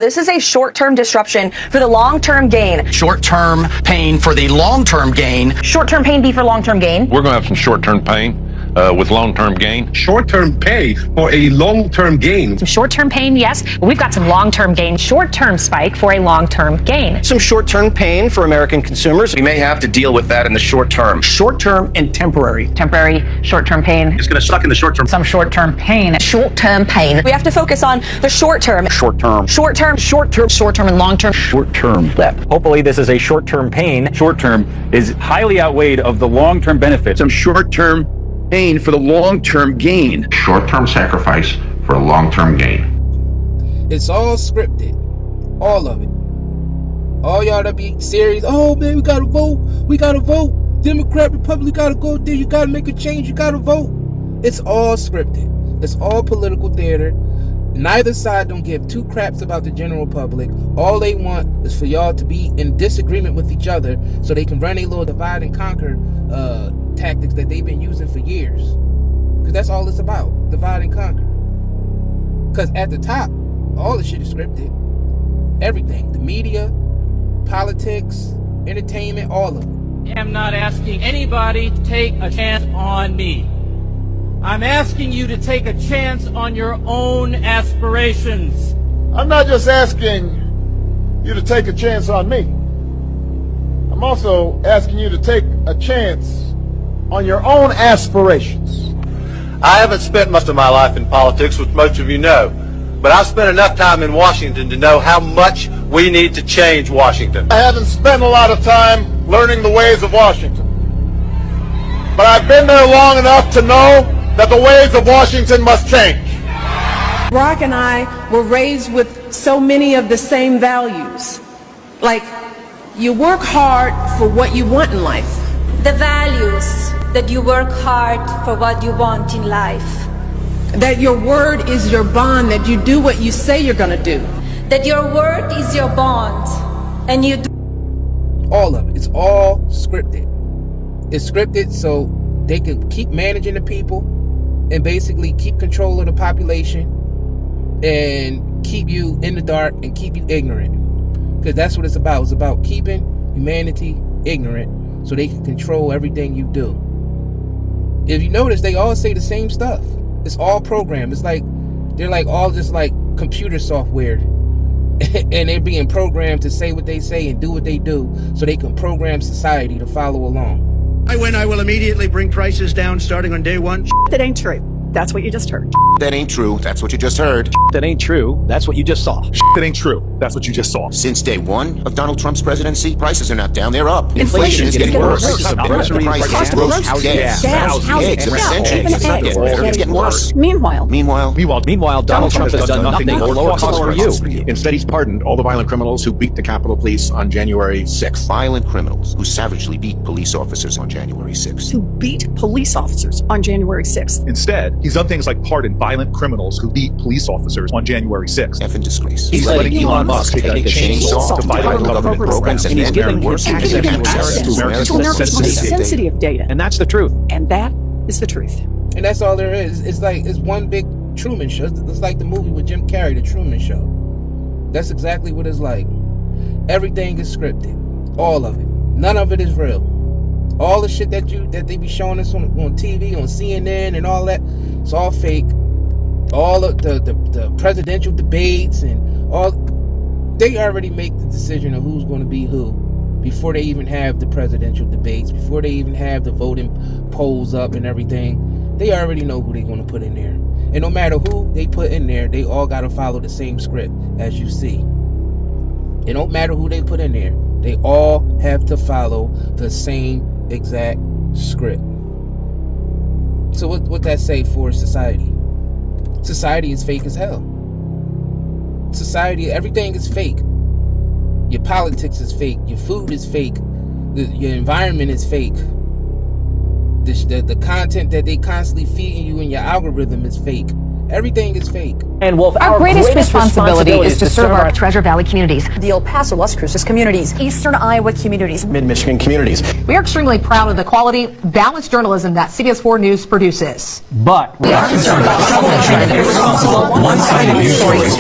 This is a short-term disruption for the long-term gain. Short-term pain for the long-term gain. Short-term pain be for long-term gain. We're going to have some short-term pain with long-term gain. Short-term pay for a long-term gain. Some short-term pain, yes, but we've got some long-term gain. Short-term spike for a long-term gain. Some short-term pain for American consumers. We may have to deal with that in the short term. Short-term and temporary. Temporary short-term pain. It's going to suck in the short term. Some short-term pain. Short-term pain. We have to focus on the short-term. Short-term. Short-term. Short-term. Short-term and long-term. Short-term. Hopefully this is a short-term pain. Short-term is highly outweighed of the long-term benefits. Some short-term pain for the long-term gain. Short-term sacrifice for a long-term gain. It's all scripted. All of it. All y'all to be serious. Oh man, we gotta vote. We gotta vote. Democrat, Republican, gotta go there. You gotta make a change. You gotta vote. It's all scripted. It's all political theater. Neither side don't give two craps about the general public. All they want is for y'all to be in disagreement with each other so they can run a little divide and conquer tactics that they've been using for years. Because that's all it's about. Divide and conquer. Because at the top, all the shit is scripted. Everything. The media, politics, entertainment, all of it. I'm not asking anybody to take a chance on me. I'm asking you to take a chance on your own aspirations. I'm not just asking you to take a chance on me. I'm also asking you to take a chance on your own aspirations. I haven't spent much of my life in politics, which most of you know, but I've spent enough time in Washington to know how much we need to change Washington. I haven't spent a lot of time learning the ways of Washington, but I've been there long enough to know that the ways of Washington must change. Brock and I were raised with so many of the same values. Like, you work hard for what you want in life. The values that you work hard for what you want in life. That your word is your bond, that you do what you say you're gonna do. That your word is your bond, and you do. All of it. It's all scripted. It's scripted so they can keep managing the people and basically keep control of the population and keep you in the dark and keep you ignorant. Because that's what it's about. It's about keeping humanity ignorant so they can control everything you do. If you notice, they all say the same stuff. It's all programmed. It's like they're like all just like computer software. And they're being programmed to say what they say and do what they do so they can program society to follow along. I will immediately bring prices down starting on day one. That ain't true. That's what you just heard. That ain't true. That's what you just heard. That ain't true. That's what you just saw. That ain't true. That's what you just saw. Since day one of Donald Trump's presidency, prices are not down, they're up. Inflation is getting worse. Groceries, gas, eggs, it's getting worse. Meanwhile, Donald Trump has done nothing but lower costs for you. Instead, he's pardoned all the violent criminals who beat the Capitol Police on January 6th. Violent criminals who savagely beat police officers on January 6th. who beat police officers on January 6th. Instead, he's done things like pardon violent criminals who beat police officers on January 6th. Effing disgrace. He's letting Elon Musk take a chainsaw to violent government programs and he's giving him access to America's most sensitive data. And that's the truth. And that is the truth. And that's all there is. It's like, it's one big Truman Show. It's like the movie with Jim Carrey, The Truman Show. That's exactly what it's like. Everything is scripted. All of it. None of it is real. All the shit that they be showing us on TV, on CNN and all that, it's all fake. All of the presidential debates and all, they already make the decision of who's going to be who before they even have the presidential debates, before they even have the voting polls up and everything. They already know who they're going to put in there. And no matter who they put in there, they all got to follow the same script, as you see. It don't matter who they put in there. They all have to follow the same exact script. So what that say for society? Society is fake as hell. Society, everything is fake. Your politics is fake. Your food is fake. Your environment is fake. The content that they constantly feeding you in your algorithm is fake. Everything is fake. And Wolf, Our greatest responsibility is to serve our Treasure Valley communities, the El Paso, Las Cruces communities, Eastern Iowa communities, Mid-Michigan communities. We are extremely proud of the quality, balanced journalism that CBS 4 News produces. But We are concerned about troubling, irresponsible, one-sided news stories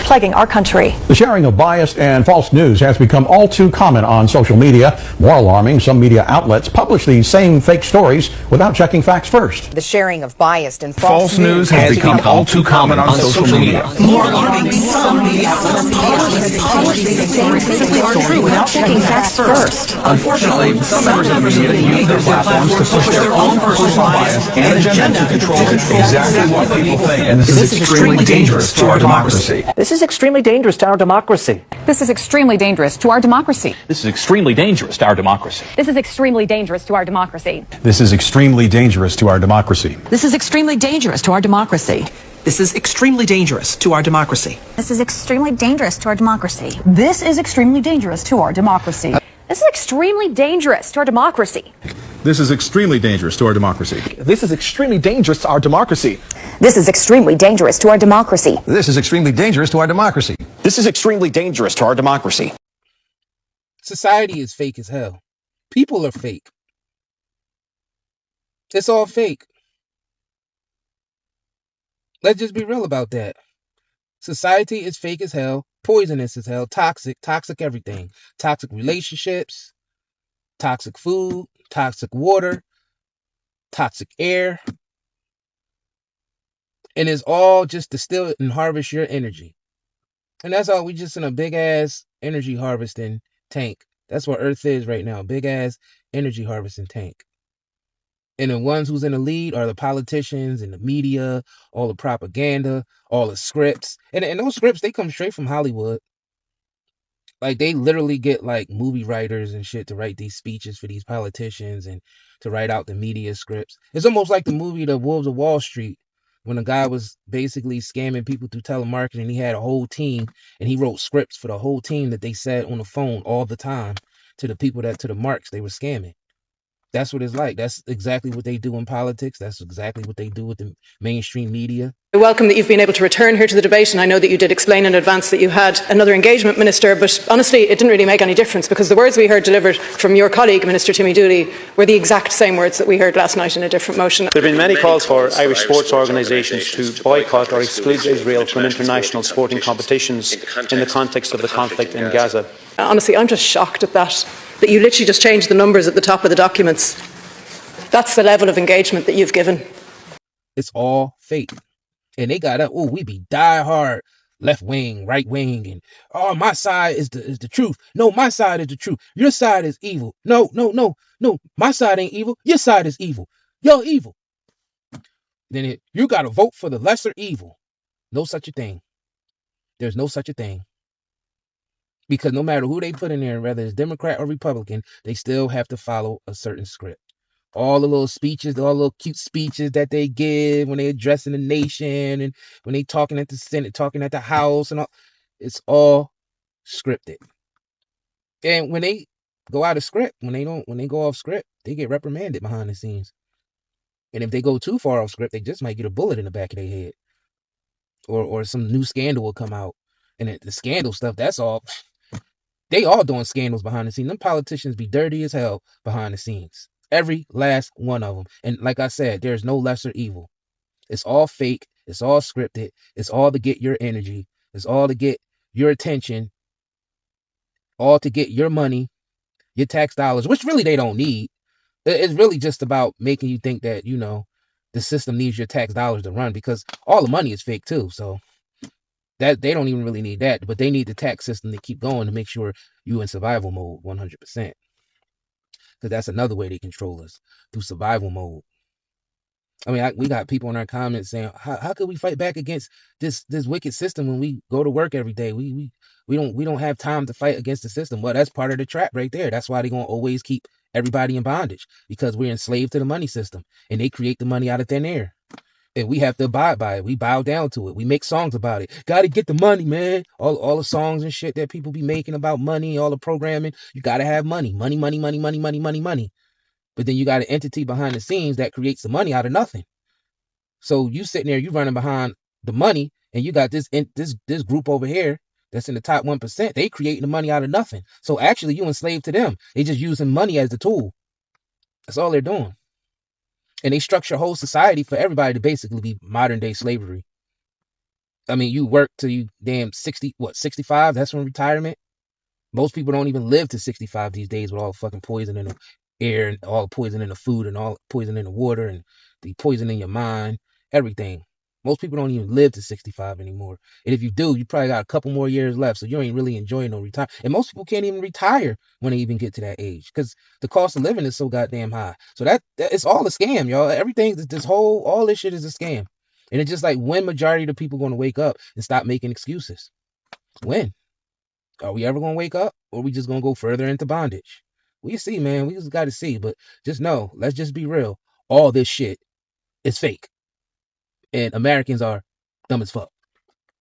plaguing our country. The sharing of biased and false news has become all too common on social media. More alarming, some media outlets publish these same fake stories without checking facts first. The sharing of biased and False news has become all too common on social media. More alarming, some media outlets publish these same simply aren't true without checking facts first. Unfortunately, some members of the media use their platforms to push their own personal bias and agenda to control exactly what people think. And this is extremely dangerous to our democracy. this is extremely dangerous to our democracy. This is extremely dangerous to our democracy. This is extremely dangerous to our democracy. This is extremely dangerous to our democracy. This is extremely dangerous to our democracy. This is extremely dangerous to our democracy. This is extremely dangerous to our democracy. This is extremely dangerous to our democracy. This is extremely dangerous to our democracy. This is extremely dangerous to our democracy. This is extremely dangerous to our democracy. This is extremely dangerous to our democracy. This is extremely dangerous to our democracy. This is extremely dangerous to our democracy. This is extremely dangerous to our democracy. Society is fake as hell. People are fake. It's all fake. Let's just be real about that. Society is fake as hell, poisonous as hell, toxic everything. Toxic relationships, toxic food, toxic water, toxic air. And it's all just to steal and harvest your energy. And that's all. We just in a big ass energy harvesting tank. That's what Earth is right now. Big ass energy harvesting tank. And the ones who's in the lead are the politicians and the media, all the propaganda, all the scripts. And those scripts, they come straight from Hollywood. Like, they literally get, like, movie writers and shit to write these speeches for these politicians and to write out the media scripts. It's almost like the movie The Wolves of Wall Street, when a guy was basically scamming people through telemarketing. He had a whole team, and he wrote scripts for the whole team that they said on the phone all the time to the people to the marks they were scamming. That's what it's like. That's exactly what they do in politics. That's exactly what they do with the mainstream media. I welcome that you've been able to return here to the debate, and I know that you did explain in advance that you had another engagement minister, but honestly it didn't really make any difference because the words we heard delivered from your colleague, Minister Timmy Dooley, were the exact same words that we heard last night in a different motion. There have been many calls for Irish sports organisations to boycott or exclude Israel from international sporting competitions in the context of the conflict in Gaza. Honestly, I'm just shocked at that you literally just changed the numbers at the top of the documents. That's the level of engagement that you've given. It's all fake. And they got up, oh, we be diehard left wing, right wing, and oh, my side is the truth. No, my side is the truth. Your side is evil. No, my side ain't evil. Your side is evil. You're evil. Then you gotta vote for the lesser evil. No such a thing. There's no such a thing. Because no matter who they put in there, whether it's Democrat or Republican, they still have to follow a certain script. All the little speeches, all the little cute speeches that they give when they addressing the nation and when they talking at the Senate, talking at the House, and all, it's all scripted. And when they go out of script, when they go off script, they get reprimanded behind the scenes. And if they go too far off script, they just might get a bullet in the back of their head, or some new scandal will come out. And the scandal stuff, that's all. They all doing scandals behind the scenes. Them politicians be dirty as hell behind the scenes. Every last one of them. And like I said, there's no lesser evil. It's all fake. It's all scripted. It's all to get your energy. It's all to get your attention. All to get your money, your tax dollars, which really they don't need. It's really just about making you think that, the system needs your tax dollars to run, because all the money is fake too. So that they don't even really need that, but they need the tax system to keep going to make sure you in survival mode 100%. Because that's another way they control us, through survival mode. I mean, we got people in our comments saying, how could we fight back against this wicked system when we go to work every day? We don't have time to fight against the system. Well, that's part of the trap right there. That's why they're gonna always keep everybody in bondage, because we're enslaved to the money system, and they create the money out of thin air. And we have to abide by it. We bow down to it. We make songs about it. Got to get the money, man. All the songs and shit that people be making about money, all the programming, you got to have money. Money. But then you got an entity behind the scenes that creates the money out of nothing. So you sitting there, you running behind the money, and you got this group over here that's in the top 1%. They creating the money out of nothing. So actually, you enslaved to them. They just using money as the tool. That's all they're doing. And they structure whole society for everybody to basically be modern day slavery. I mean, you work till you damn 65? That's from retirement. Most people don't even live to 65 these days with all the fucking poison in the air and all the poison in the food and all the poison in the water and the poison in your mind, everything. Most people don't even live to 65 anymore. And if you do, you probably got a couple more years left, so you ain't really enjoying no retirement. And most people can't even retire when they even get to that age because the cost of living is so goddamn high. So that it's all a scam, y'all. Everything, all this shit is a scam. And it's just like, when majority of the people going to wake up and stop making excuses? When? Are we ever going to wake up, or are we just going to go further into bondage? We see, man. We just got to see. But just know, let's just be real. All this shit is fake. And Americans are dumb as fuck.